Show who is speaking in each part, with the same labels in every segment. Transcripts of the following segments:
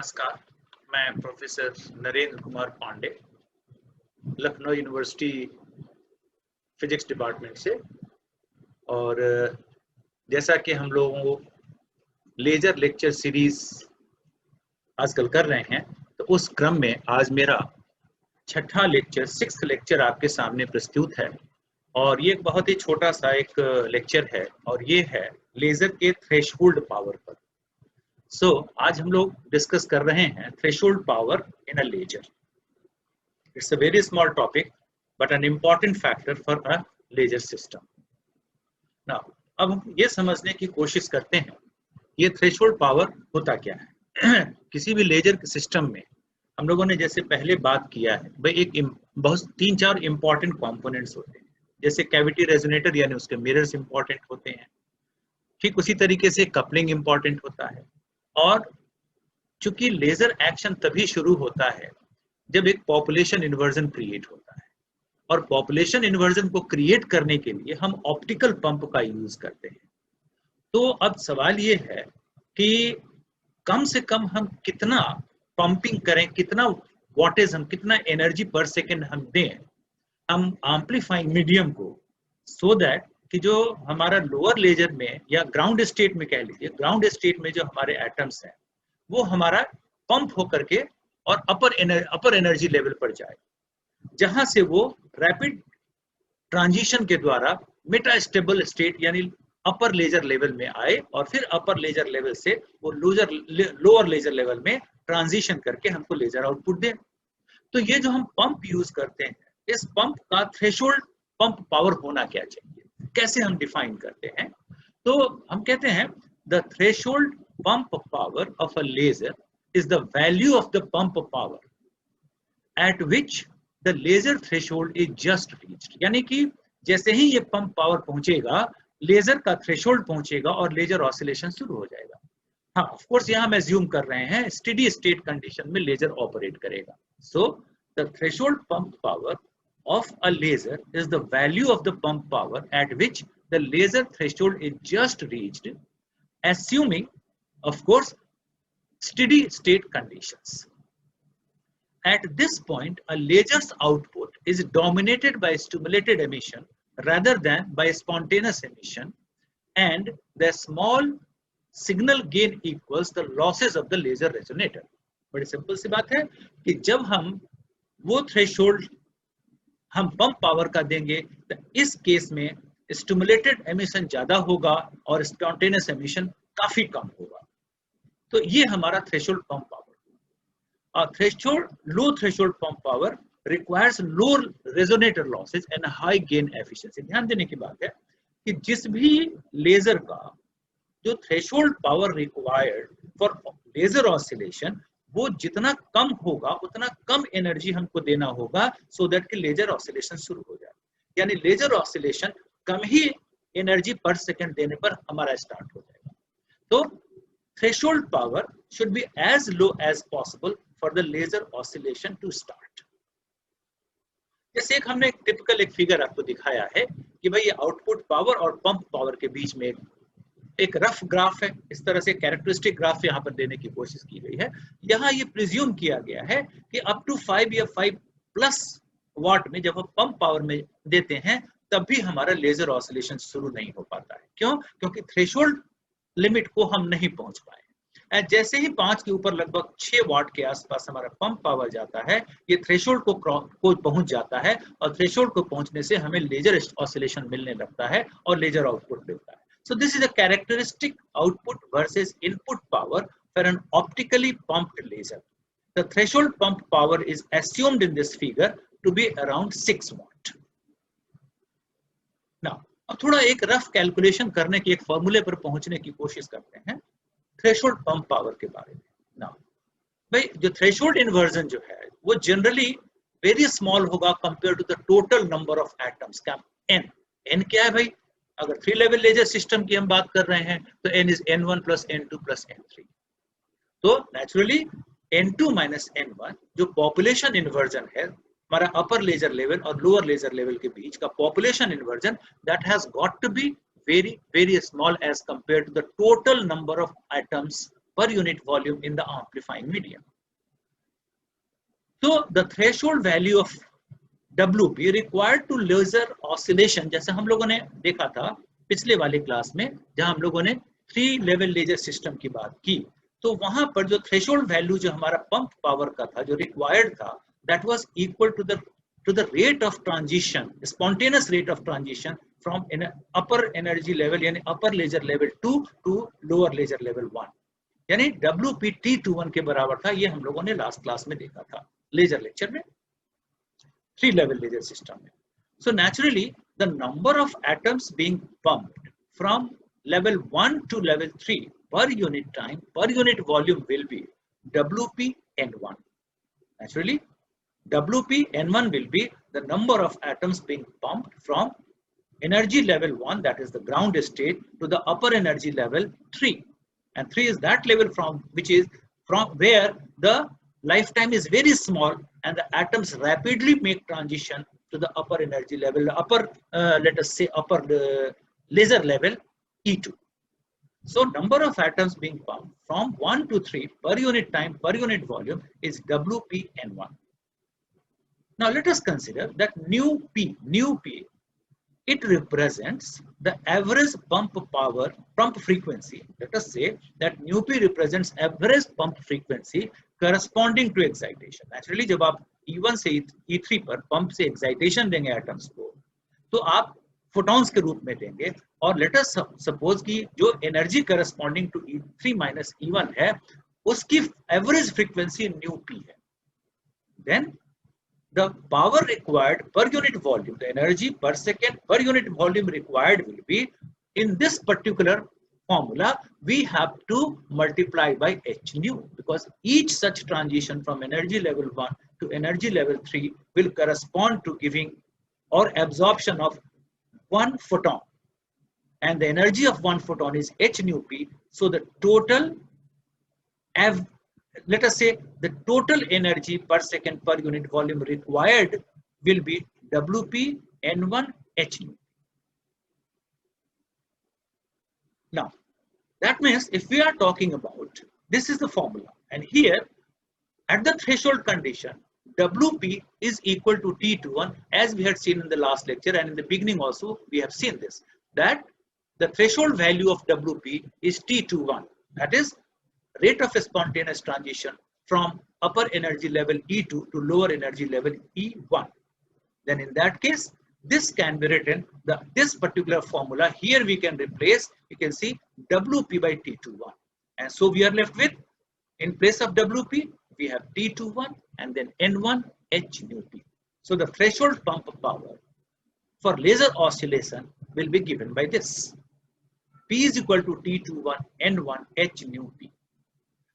Speaker 1: नमस्कार, मैं professor Narendra Kumar Pandey, Lucknow university physics department से। और जैसा कि हम लोगों लेजर लेक्चर सीरीज आजकल कर रहे हैं, तो उस क्रम में आज मेरा छठा लेक्चर, सिक्स्थ लेक्चर आपके सामने प्रस्तुत है। और ये एक बहुत ही छोटा सा एक लेक्चर है और ये है लेजर के थ्रेशोल्ड पावर पर। आज हम लोग डिस्कस कर रहे हैं threshold power in a laser. It's a very small topic but an important factor for a laser system. Now अब हम ये समझने की कोशिश करते हैं ये थ्रेशोल्ड पावर होता क्या है। किसी भी लेजर के सिस्टम में हम लोगों ने जैसे पहले बात किया है भाई, एक बहुत 3-4 इंपॉर्टेंट कंपोनेंट्स होते हैं। जैसे कैविटी रेजोनेटर यानी उसके मिरर्स इंपॉर्टेंट होते हैं, ठीक उसी तरीके से कपलिंग इंपॉर्टेंट होता है। और चूंकि लेजर एक्शन तभी शुरू होता है जब एक पॉपुलेशन इन्वर्जन क्रिएट होता है, और पॉपुलेशन इन्वर्जन को क्रिएट करने के लिए हम ऑप्टिकल पंप का यूज करते हैं। तो अब सवाल ये है कि कम से कम हम कितना पंपिंग करें, कितना वॉटेज हम, कितना एनर्जी पर सेकेंड हम दें हम एम्पलीफाइंग मीडियम को, सो दैट कि जो हमारा लोअर लेजर में या ग्राउंड स्टेट में, कह लीजिए ग्राउंड स्टेट में जो हमारे एटम्स हैं वो हमारा पंप होकर के और अपर एनर्जी लेवल पर जाए, जहां से वो रैपिड ट्रांजिशन के द्वारा मेटा स्टेबल स्टेट यानी अपर लेजर लेवल में आए, और फिर अपर लेजर लेवल से वो लोअर लेजर लेवल में ट्रांजिशन करके हमको लेजर आउटपुट दे। तो ये जो हम पंप यूज करते हैं, इस पंप का थ्रेशोल्ड पंप पावर होना क्या चाहिए, कैसे हम डिफाइन करते हैं? तो हम कहते हैं the threshold pump power of a laser is the value of the pump power at which the laser threshold is just reached. यानी कि जैसे ही ये पंप पावर पहुंचेगा, लेजर का थ्रेशोल्ड पहुंचेगा और लेजर ऑसिलेशन शुरू हो जाएगा। हाँ, ऑफ कोर्स यहाँ हम एज्यूम कर रहे हैं स्टेडी स्टेट कंडीशन में लेजर ऑपरेट करेगा। So the threshold pump power of a laser is the value of the pump power at which the laser threshold is just reached, assuming of course steady state conditions. At this point a laser's output is dominated by stimulated emission rather than by spontaneous emission, and the small signal gain equals the losses of the laser resonator. बड़ी simple सी बात है कि जब हम वो threshold हम pump power का देंगे तो इस केस में स्टिमुलेटेड एमिशन ज्यादा होगा और स्पॉन्टेनियस एमिशन काफी कम होगा। तो ये हमारा थ्रेशोल्ड पंप पावर। और low threshold pump power requires low resonator losses and high gain efficiency. ध्यान देने की बात है कि जिस भी लेजर का जो threshold power required for laser oscillation, वो जितना कम होगा उतना कम एनर्जी हमको देना होगा, सो दैट कि लेजर ऑसिलेशन शुरू हो जाए। यानी लेजर ऑसिलेशन कम ही एनर्जी पर सेकंड देने पर हमारा स्टार्ट हो जाएगा। तो threshold power should be as low as possible for the laser oscillation to start. जैसे एक हमने टिपिकल एक फिगर आपको दिखाया है कि भाई ये आउटपुट पावर और पंप पावर के बीच में एक रफ ग्राफ है। इस तरह से कैरेक्टरिस्टिक ग्राफ यहाँ पर देने की कोशिश की गई है। यहाँ ये प्रिज्यूम किया गया है कि अप टू 5 या 5+ वाट में जब हम पंप पावर में देते हैं तब भी हमारा लेजर ऑसिलेशन शुरू नहीं हो पाता है। क्यों? क्योंकि थ्रेशोल्ड लिमिट को हम नहीं पहुंच पाए। जैसे ही 5 के ऊपर लगभग 6 वाट के आसपास हमारा पंप पावर जाता है, ये थ्रेशोल्ड को पहुंच जाता है, और थ्रेशोल्ड को पहुंचने से हमें लेजर ऑसिलेशन मिलने लगता है और लेजर आउटपुट मिलता है। So this is a characteristic output versus input power for an optically pumped laser. The threshold pump power is assumed in this figure to be around 6 watt. Now, अब थोड़ा एक rough calculation करने की, एक फॉर्मूले पर पहुंचने की कोशिश करते हैं थ्रेशोल्ड पंप पावर के बारे में। Now, भाई जो थ्रेशोल्ड इन्वर्जन जो है वो जनरली वेरी स्मॉल होगा compare to the total number of atoms. क्या n क्या है भाई? अगर 3 लेवल लेजर सिस्टम की हम बात कर रहे हैं तो n is n1 + n2 + n3। तो नेचुरली n2 - n1 जो पॉपुलेशन इन्वर्जन है हमारा अपर लेजर लेवल और लोअर लेजर लेवल के बीच का population inversion, that has got to be very very small as compare to the total number of atoms per unit volume in the amplifying medium. So the threshold value of WP required to laser oscillation, जैसे हम लोगों ने देखा था पिछले वाले class में जहां हम लोगों ने 3 लेवल लेजर सिस्टम की बात की, तो वहां पर जो थ्रेशोल्ड वैल्यू जो हमारा पंप पावर का था, जो रिक्वायर्ड था, that was equal to the rate of transition, spontaneous rate of transition from upper energy level यानी upper laser level 2 to lower laser level 1, यानी WPT21 के बराबर था। ये हम लोगों ने लास्ट क्लास में देखा था लेजर लेक्चर में, 3 level laser system. So naturally, the number of atoms being pumped from level 1 to level 3 per unit time, per unit volume will be WPN1. Naturally, WPN1 will be the number of atoms being pumped from energy level 1, that is the ground state, to the upper energy level 3. And 3 is that level from which is from where the lifetime is very small and the atoms rapidly make transition to the upper energy level, let us say upper laser level E2. So number of atoms being pumped from 1 to 3 per unit time, per unit volume is WPN1. Now let us consider that nu P, it represents the average pump power, pump frequency. Let us say that nu P represents average pump frequency corresponding to excitation. Naturally, जब आप E1 से E3 पर pump से excitation देंगे atoms को, तो आप photons के रूप में देंगे, और लेट अस सपोज कि जो energy corresponding to E3 minus E1 है, उसकी एवरेज फ्रीक्वेंसी nu P है. Then the power required per unit volume, the energy per second per unit volume required will be, in this particular formula, we have to multiply by h nu, because each such transition from energy level 1 to energy level 3 will correspond to giving or absorption of 1 photon, and the energy of 1 photon is h nu P. So the total, let us say the total energy per second per unit volume required will be WP N1 H nu. Now that means if we are talking about, this is the formula, and here at the threshold condition WP is equal to T21, as we had seen in the last lecture, and in the beginning also we have seen this, that the threshold value of WP is T21, that is rate of spontaneous transition from upper energy level E2 to lower energy level E1. Then in that case, this can be written, this particular formula here we can replace, you can see WP by T21, and so we are left with, in place of WP we have T21 and then N1 H nu P. So the threshold pump power for laser oscillation will be given by this, P is equal to T21 N1 H nu P.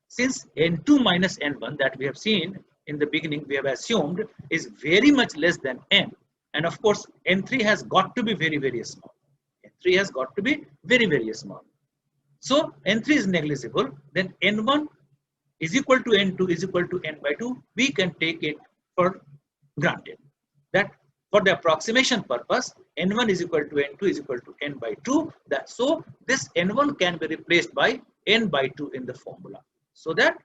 Speaker 1: Since N2 minus N1 that we have seen in the beginning, we have assumed is very much less than N, and of course N3 has got to be very, very small. N3 has got to be very, very small. So N3 is negligible, then N1 is equal to N2 is equal to N by 2. We can take it for granted that for the approximation purpose, N1 is equal to N2 is equal to N by 2. So this N1 can be replaced by N by 2 in the formula. So that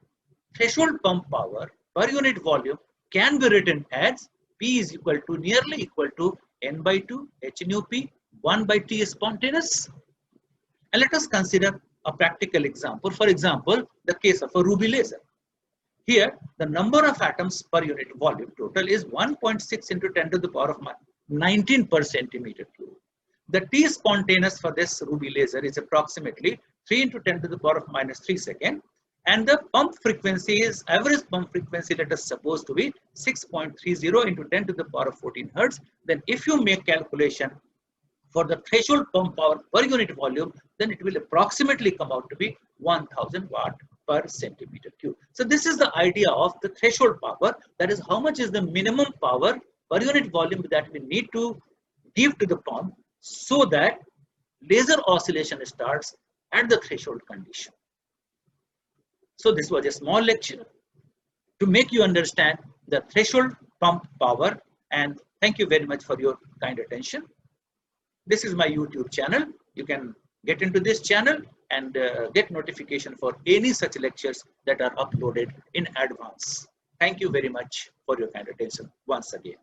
Speaker 1: threshold pump power per unit volume can be written as P is equal to nearly equal to N by 2 H nu P 1 by T spontaneous. And let us consider a practical example. For example, the case of a ruby laser. Here, the number of atoms per unit volume total is 1.6 into 10 to the power of 19 per centimeter cube. The T spontaneous for this ruby laser is approximately 3 into 10 to the power of minus 3 seconds. And the pump frequency is, average pump frequency, let us suppose to be 6.30 into 10 to the power of 14 hertz. Then if you make calculation for the threshold pump power per unit volume, then it will approximately come out to be 1000 watt per centimeter cube. So this is the idea of the threshold power, that is how much is the minimum power per unit volume that we need to give to the pump so that laser oscillation starts at the threshold condition. So this was a small lecture to make you understand the threshold pump power, and thank you very much for your kind attention. This is my YouTube channel. You can get into this channel and get notification for any such lectures that are uploaded in advance. Thank you very much for your kind attention once again.